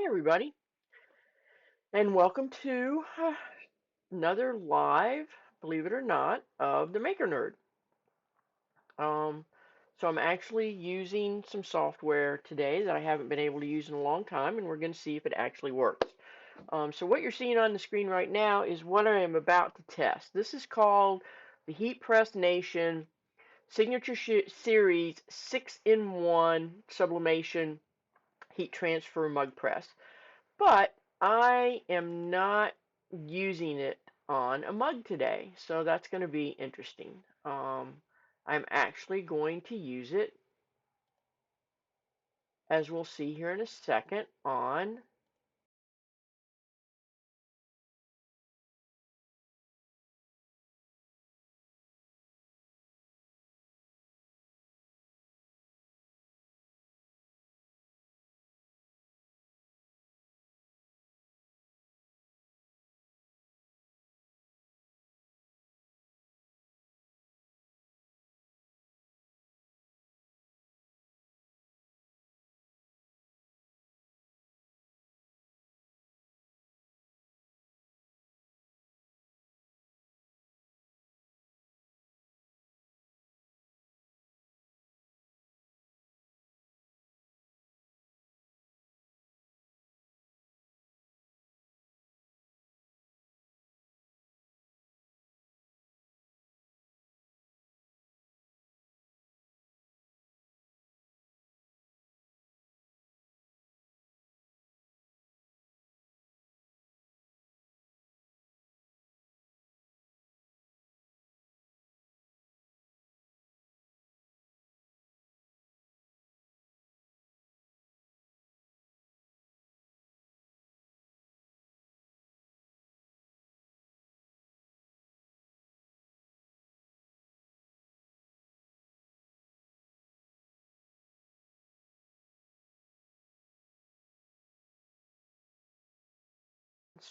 everybody, and welcome to another live, believe it or not, of the Maker Nerd. Um, so I'm actually using some software today that I haven't been able to use in a long time, and we're going to see if it actually works. So what you're seeing on the screen right now is what I am about to test. This is called the HeatPress Nation Signature Series 6-in-1 Sublimation Heat Transfer Mug Press. But I am not using it on a mug today, so that's going to be interesting. I'm actually going to use it, as we'll see here in a second, on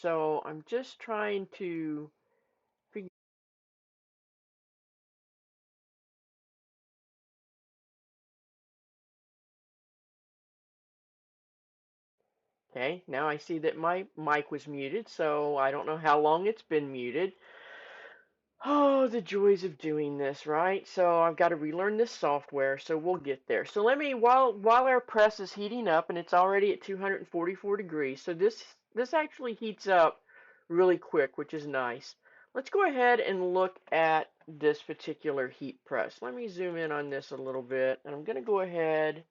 so I'm just trying to figure. Okay, now I see that my mic was muted, so I don't know how long it's been muted. Oh, the joys of doing this, right? So I've got to relearn this software, so we'll get there. So let me, while our press is heating up, and it's already at 244 degrees, so this actually heats up really quick, which is nice. Let's go ahead and look at this particular heat press. Let me zoom in on this a little bit, and I'm going to go ahead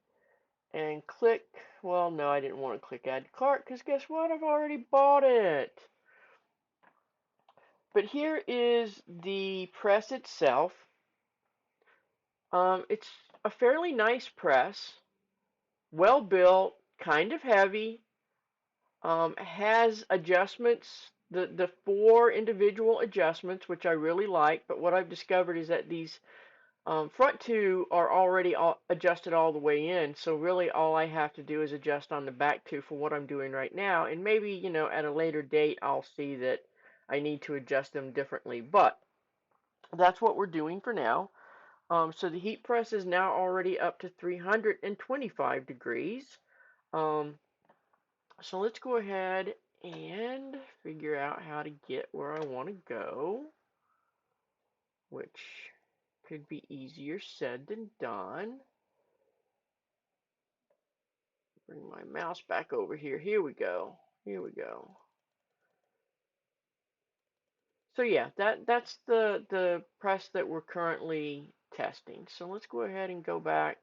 and click. Well, no, I didn't want to click add to cart, because guess what? I've already bought it. But here is the press itself. It's a fairly nice press, well built, kind of heavy, has adjustments, the four individual adjustments, which I really like, but what I've discovered is that these front two are already adjusted all the way in, so really all I have to do is adjust on the back two for what I'm doing right now, and maybe, at a later date I'll see that I need to adjust them differently, but that's what we're doing for now. So the heat press is now already up to 325 degrees. Um, so let's go ahead and figure out how to get where I want to go, which could be easier said than done. Bring my mouse back over here. Here we go. Here we go. So yeah, that's the press that we're currently testing. So let's go ahead and go back.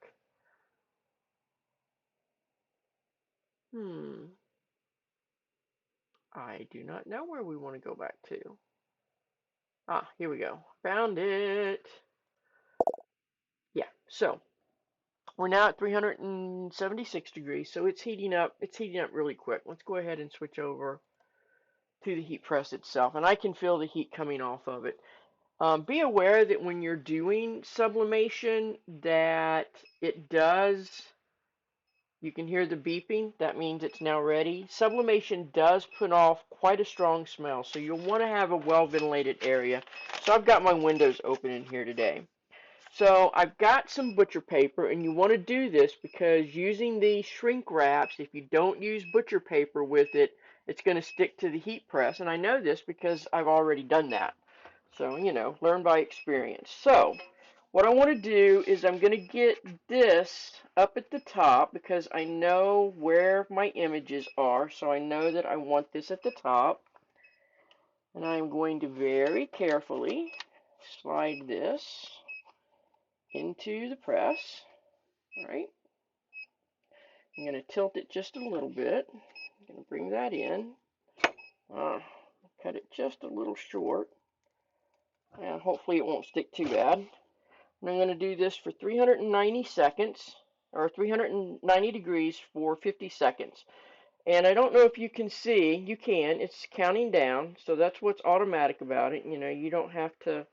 I do not know where we want to go back to. Ah, here we go. Found it. Yeah, so we're now at 376 degrees, so it's heating up. It's heating up really quick. Let's go ahead and switch over to the heat press itself, and I can feel the heat coming off of it. Be aware that when you're doing sublimation, that it does. You can hear the beeping. That means it's now ready. Sublimation does put off quite a strong smell, so you'll want to have a well-ventilated area. So I've got my windows open in here today. So I've got some butcher paper, and you want to do this because using these shrink wraps, if you don't use butcher paper with it, it's going to stick to the heat press. And I know this because I've already done that. So, learn by experience. So, what I want to do is I'm going to get this up at the top because I know where my images are. So I know that I want this at the top. And I'm going to very carefully slide this into the press. All right. I'm going to tilt it just a little bit. I'm going to bring that in. Cut it just a little short. And hopefully it won't stick too bad. And I'm going to do this for 390 seconds, or 390 degrees for 50 seconds. And I don't know if you can see, you can, it's counting down, so that's what's automatic about it. You don't have to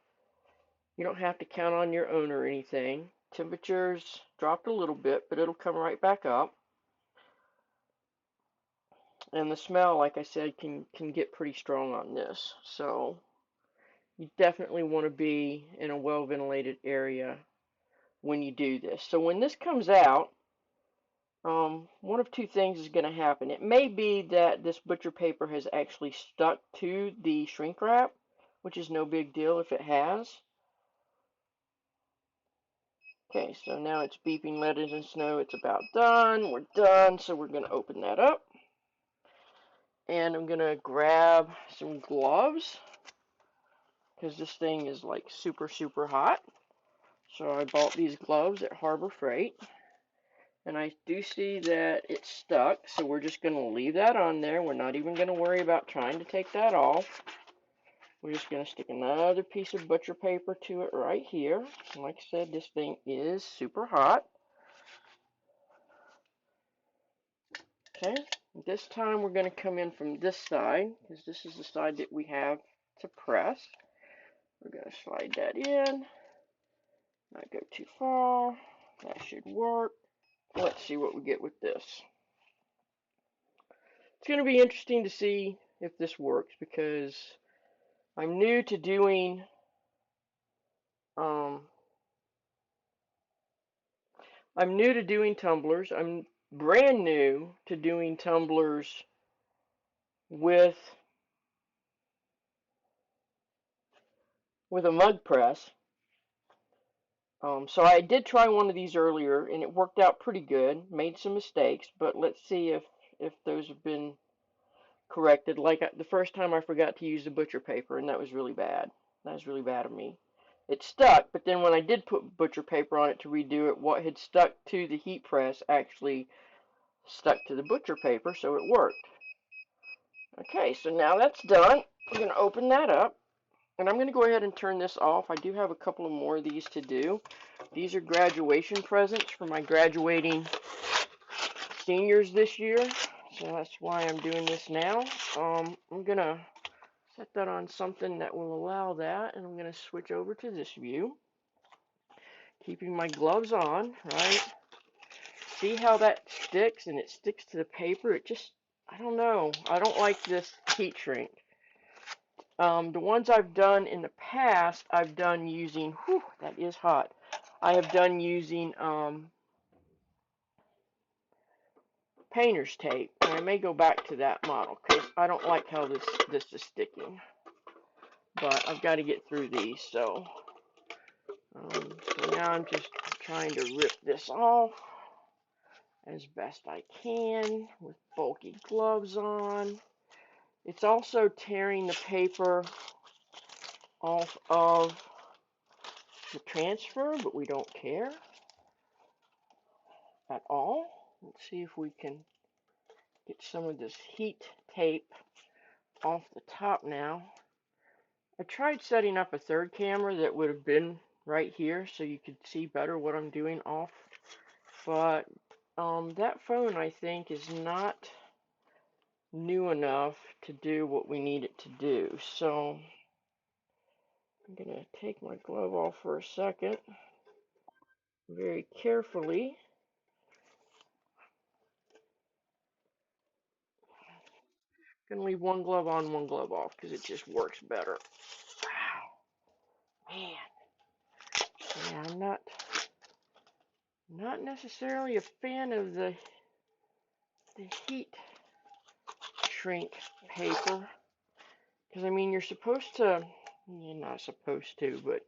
count on your own or anything. Temperatures dropped a little bit, but it'll come right back up. And the smell, like I said, can get pretty strong on this. So you definitely want to be in a well ventilated area when you do this. So when this comes out, one of two things is going to happen. It may be that this butcher paper has actually stuck to the shrink wrap, which is no big deal if it has. Okay, so now it's beeping, let us know it's about done. We're done, so we're going to open that up. And I'm going to grab some gloves because this thing is like super, super hot. So I bought these gloves at Harbor Freight. And I do see that it's stuck, so we're just going to leave that on there. We're not even going to worry about trying to take that off. We're just going to stick another piece of butcher paper to it right here. And like I said, this thing is super hot. Okay, this time we're going to come in from this side, because this is the side that we have to press. We're going to slide that in, not go too far. That should work. Let's see what we get with this. It's going to be interesting to see if this works, because I'm new to doing tumblers. I'm brand new to doing tumblers with a mug press. So I did try one of these earlier, and it worked out pretty good. Made some mistakes, but let's see if those have been corrected. Like the first time, I forgot to use the butcher paper, and that was really bad. That was really bad of me. It stuck, but then when I did put butcher paper on it to redo it, what had stuck to the heat press actually stuck to the butcher paper, so it worked. Okay, so now that's done. We're going to open that up. And I'm going to go ahead and turn this off. I do have a couple of more of these to do. These are graduation presents for my graduating seniors this year. So that's why I'm doing this now. I'm going to set that on something that will allow that. And I'm going to switch over to this view. Keeping my gloves on, right? See how that sticks, and it sticks to the paper? It just, I don't know. I don't like this heat shrink. The ones I've done in the past, I've done using, whew, that is hot. I have done using painter's tape. And I may go back to that model because I don't like how this is sticking. But I've got to get through these. So now I'm just trying to rip this off as best I can with bulky gloves on. It's also tearing the paper off of the transfer, but we don't care at all. Let's see if we can get some of this heat tape off the top now. I tried setting up a third camera that would have been right here so you could see better what I'm doing off, but that phone, I think, is not new enough to do what we need it to do. So I'm going to take my glove off for a second very carefully. Gonna leave one glove on, one glove off because it just works better. Wow, man. Yeah, not necessarily a fan of the heat shrink paper. Because, I mean, you're not supposed to, but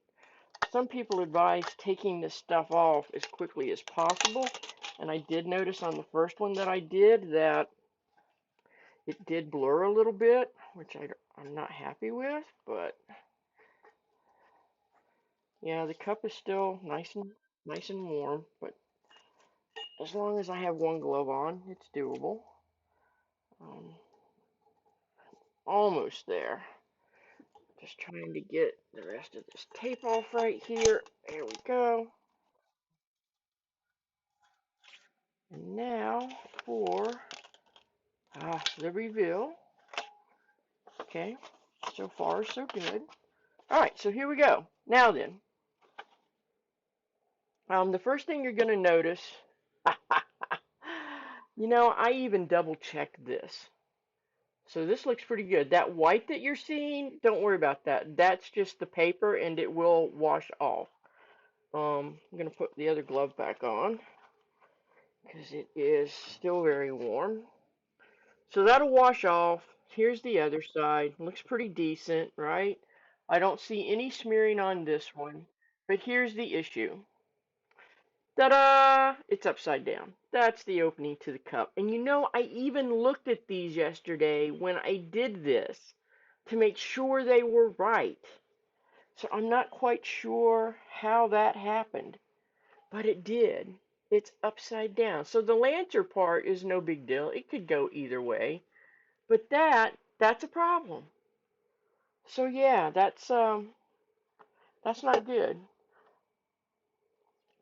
some people advise taking this stuff off as quickly as possible. And I did notice on the first one that I did that it did blur a little bit, which I'm not happy with, but yeah, the cup is still nice and warm, but as long as I have one glove on, it's doable. Um, Almost there. Just trying to get the rest of this tape off right here. There we go. And now for the reveal. Okay, so far so good. All right, so here we go. Now then, the first thing you're going to notice, I even double checked this. So this looks pretty good. That white that you're seeing, don't worry about that. That's just the paper and it will wash off. I'm going to put the other glove back on because it is still very warm. So that'll wash off. Here's the other side. Looks pretty decent, right? I don't see any smearing on this one. But here's the issue. Ta-da! It's upside down. That's the opening to the cup. And I even looked at these yesterday when I did this to make sure they were right. So I'm not quite sure how that happened, but it did. It's upside down. So the lantern part is no big deal. It could go either way. But that's a problem. So yeah, that's not good.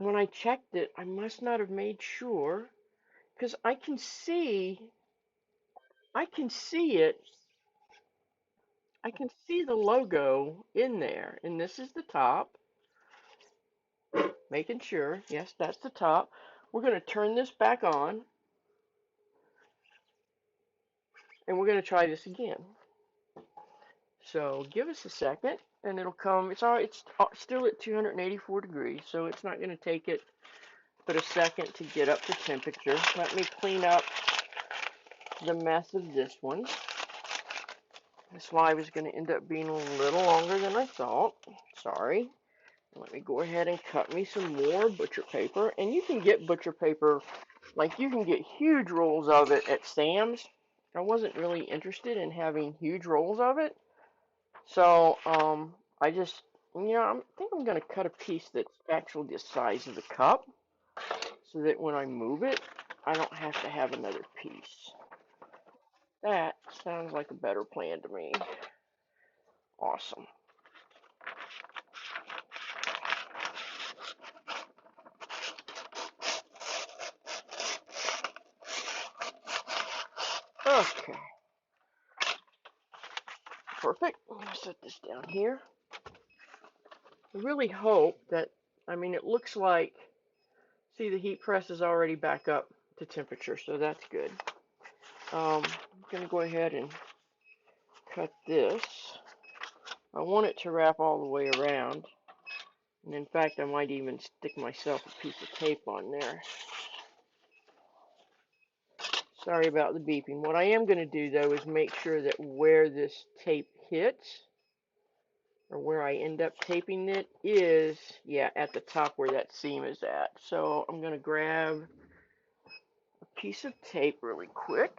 When I checked it, I must not have made sure because I can see it. I can see the logo in there, and this is the top. Making sure, yes, that's the top. We're going to turn this back on, and we're going to try this again. So give us a second, and it'll come. It's all. It's still at 284 degrees, so it's not going to take it but a second to get up to temperature. Let me clean up the mess of this one. This live is going to end up being a little longer than I thought. Sorry. Let me go ahead and cut me some more butcher paper. And you can get butcher paper, like you can get huge rolls of it at Sam's. I wasn't really interested in having huge rolls of it. So, I just, I think I'm going to cut a piece that's actually the size of the cup so that when I move it, I don't have to have another piece. That sounds like a better plan to me. Awesome. Okay. Perfect. I'm going to set this down here. I really hope that, it looks like, see, the heat press is already back up to temperature, so that's good. I'm going to go ahead and cut this. I want it to wrap all the way around. And in fact, I might even stick myself a piece of tape on there. Sorry about the beeping. What I am going to do, though, is make sure that where this tape hits, or where I end up taping it, is, yeah, at the top where that seam is at. So I'm going to grab a piece of tape really quick.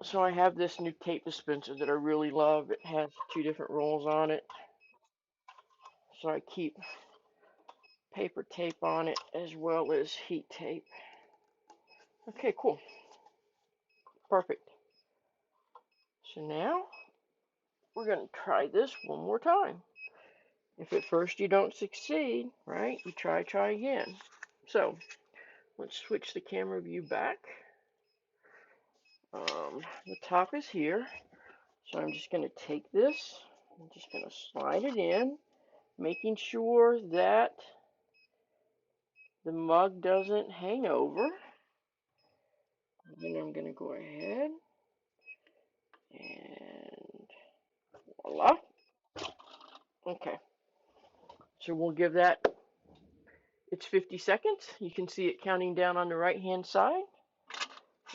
So I have this new tape dispenser that I really love. It has 2 different rolls on it. So I keep paper tape on it as well as heat tape. Okay, cool. Perfect. So now we're going to try this one more time. If at first you don't succeed, right, you try again. So let's switch the camera view back. The top is here. So I'm just going to take this. I'm just going to slide it in, making sure that the mug doesn't hang over. And then I'm going to go ahead and voila. Okay, so we'll give that its 50 seconds. You can see it counting down on the right hand side.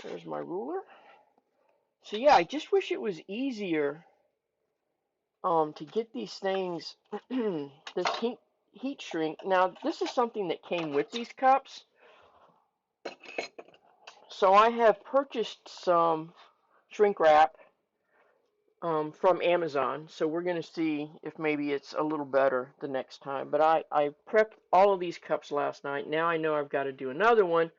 There's my ruler. So yeah, I just wish it was easier to get these things, this heat shrink. Now, this is something that came with these cups. So I have purchased some shrink wrap from Amazon. So we're going to see if maybe it's a little better the next time. But I prepped all of these cups last night. Now I know I've got to do another one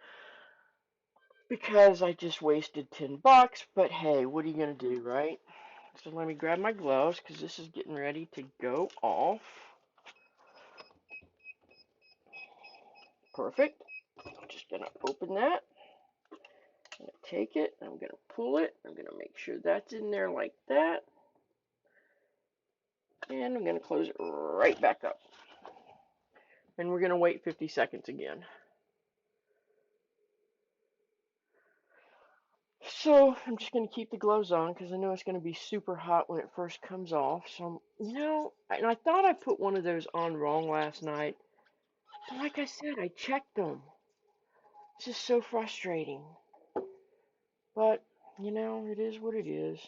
because I just wasted $10. But hey, what are you going to do, right? So let me grab my gloves because this is getting ready to go off. Perfect. I'm just going to open that. I'm going to take it. I'm going to pull it. I'm going to make sure that's in there like that. And I'm going to close it right back up. And we're going to wait 50 seconds again. So I'm just going to keep the gloves on because I know it's going to be super hot when it first comes off. So, and I thought I put one of those on wrong last night. But like I said, I checked them. It's just so frustrating. But, it is what it is.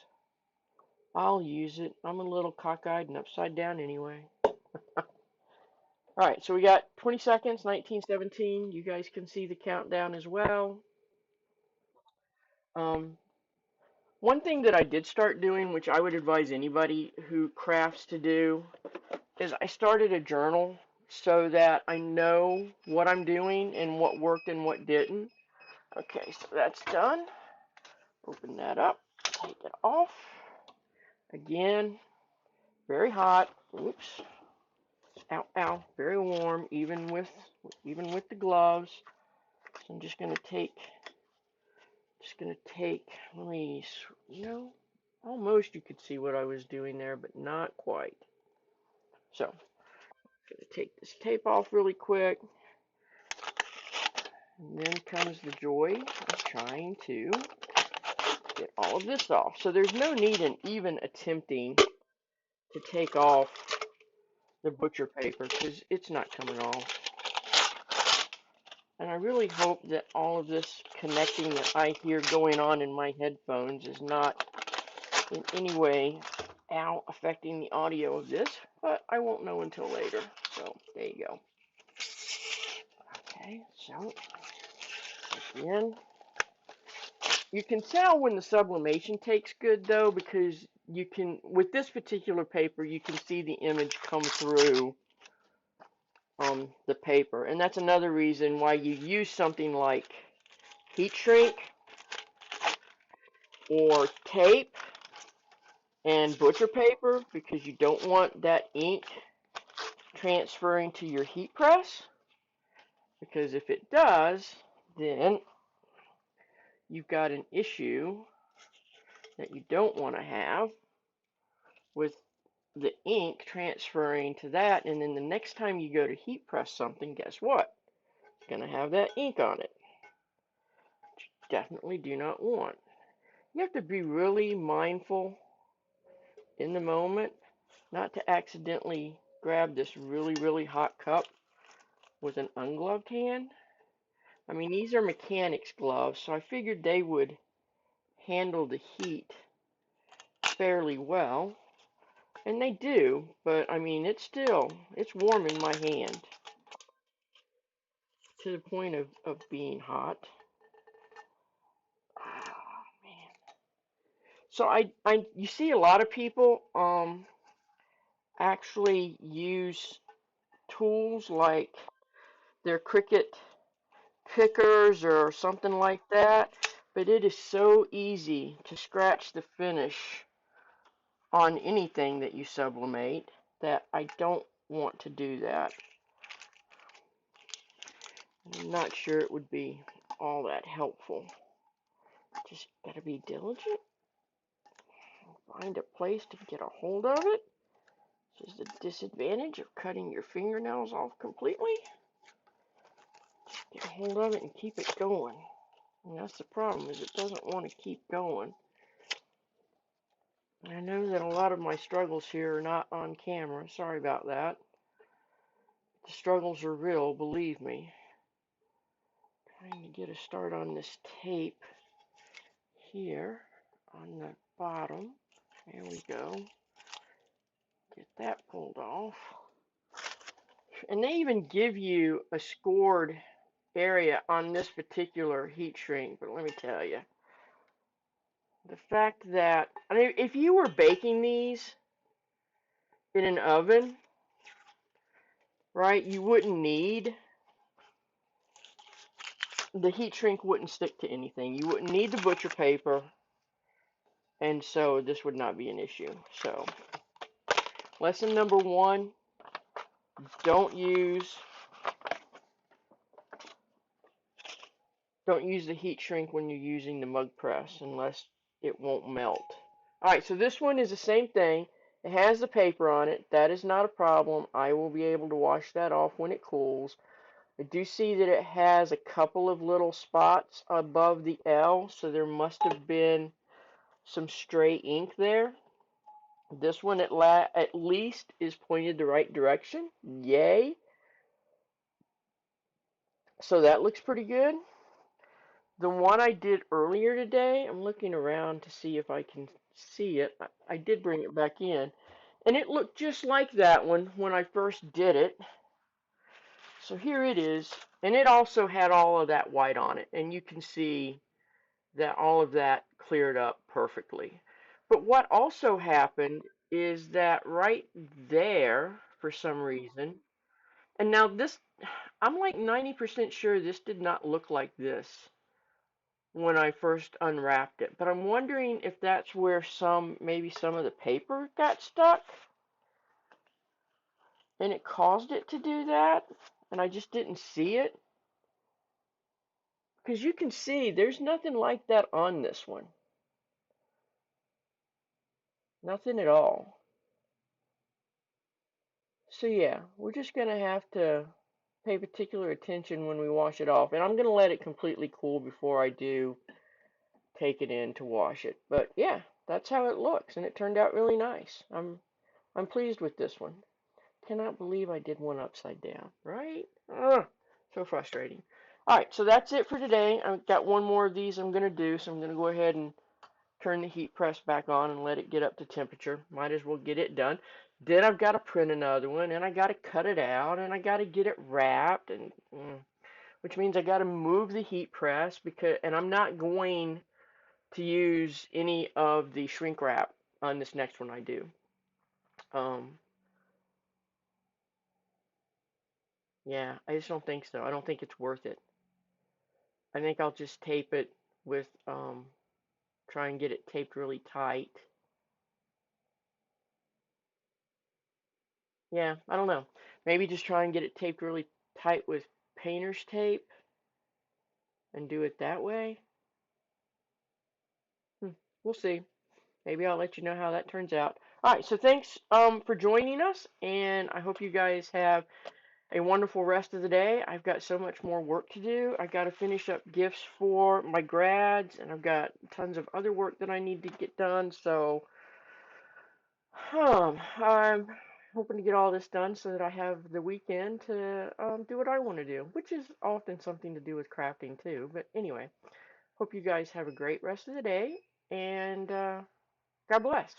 I'll use it. I'm a little cockeyed and upside down anyway. Alright, so we got 20 seconds, 1917. You guys can see the countdown as well. One thing that I did start doing, which I would advise anybody who crafts to do, is I started a journal so that I know what I'm doing and what worked and what didn't. Okay, so that's done. Open that up, take it off. Again, very hot. Oops. Ow, ow. Very warm, even with the gloves. So I'm just gonna take. Let me. Almost you could see what I was doing there, but not quite. So I'm gonna take this tape off really quick. And then comes the joy of trying to get all of this off. So there's no need in even attempting to take off the butcher paper because it's not coming off. And I really hope that all of this connecting that I hear going on in my headphones is not in any way affecting the audio of this, but I won't know until later. So there you go. Okay, so again, you can tell when the sublimation takes good though, because you can, with this particular paper, you can see the image come through the paper. And that's another reason why you use something like heat shrink or tape and butcher paper, because you don't want that ink transferring to your heat press, because if it does, then you've got an issue that you don't want to have with the ink transferring to that, and then the next time you go to heat press something, guess what? It's going to have that ink on it, which you definitely do not want. You have to be really mindful in the moment not to accidentally grab this really, really hot cup with an ungloved hand. I mean, these are mechanics gloves, so I figured they would handle the heat fairly well. And they do, but I mean, it's warm in my hand to the point of being hot. Oh, man. So you see a lot of people actually use tools like their Cricut pickers or something like that, but it is so easy to scratch the finish on anything that you sublimate that I don't want to do that. I'm not sure it would be all that helpful. Just gotta be diligent. Find a place to get a hold of it. This is the disadvantage of cutting your fingernails off completely. Just get a hold of it and keep it going. And that's the problem, is it doesn't want to keep going. I know that a lot of my struggles here are not on camera. Sorry about that. The struggles are real, believe me. Trying to get a start on this tape here on the bottom. There we go. Get that pulled off. And they even give you a scored area on this particular heat shrink, but let me tell you, the fact that, I mean, if you were baking these in an oven, right, you wouldn't need, the heat shrink wouldn't stick to anything. You wouldn't need the butcher paper, and so this would not be an issue. So, lesson number one, don't use Don't use the heat shrink when you're using the mug press unless it won't melt. Alright, so this one is the same thing. It has the paper on it. That is not a problem. I will be able to wash that off when it cools. I do see that it has a couple of little spots above the L, so there must have been some stray ink there. This one at least is pointed the right direction. Yay. So that looks pretty good. The one I did earlier today, I'm looking around to see if I can see it. I did bring it back in, and it looked just like that one when I first did it. So here it is, and it also had all of that white on it, and you can see that all of that cleared up perfectly. But what also happened is that right there, for some reason, and now this, I'm like 90% sure this did not look like this when I first unwrapped it. But I'm wondering if that's where maybe some of the paper got stuck and it caused it to do that and I just didn't see it. Because you can see there's nothing like that on this one. Nothing at all. So yeah, we're just going to have to pay particular attention when we wash it off. And I'm going to let it completely cool before I do take it in to wash it. But yeah, that's how it looks and it turned out really nice. I'm pleased with this one. Cannot believe I did one upside down, right? Ugh, so frustrating. Alright, so that's it for today. I've got one more of these I'm going to do, so I'm going to go ahead and turn the heat press back on and let it get up to temperature. Might as well get it done. Then I've got to print another one, and I got to cut it out, and I got to get it wrapped, and which means I got to move the heat press, and I'm not going to use any of the shrink wrap on this next one I do. Um, Yeah, I just don't think so. I don't think it's worth it. I think I'll just tape it with, try and get it taped really tight. Yeah, I don't know. Maybe just try and get it taped really tight with painter's tape and do it that way. We'll see. Maybe I'll let you know how that turns out. All right, so thanks for joining us, and I hope you guys have a wonderful rest of the day. I've got so much more work to do. I've got to finish up gifts for my grads, and I've got tons of other work that I need to get done. So, I'm hoping to get all this done so that I have the weekend to do what I want to do, which is often something to do with crafting too. But anyway, hope you guys have a great rest of the day, and God bless.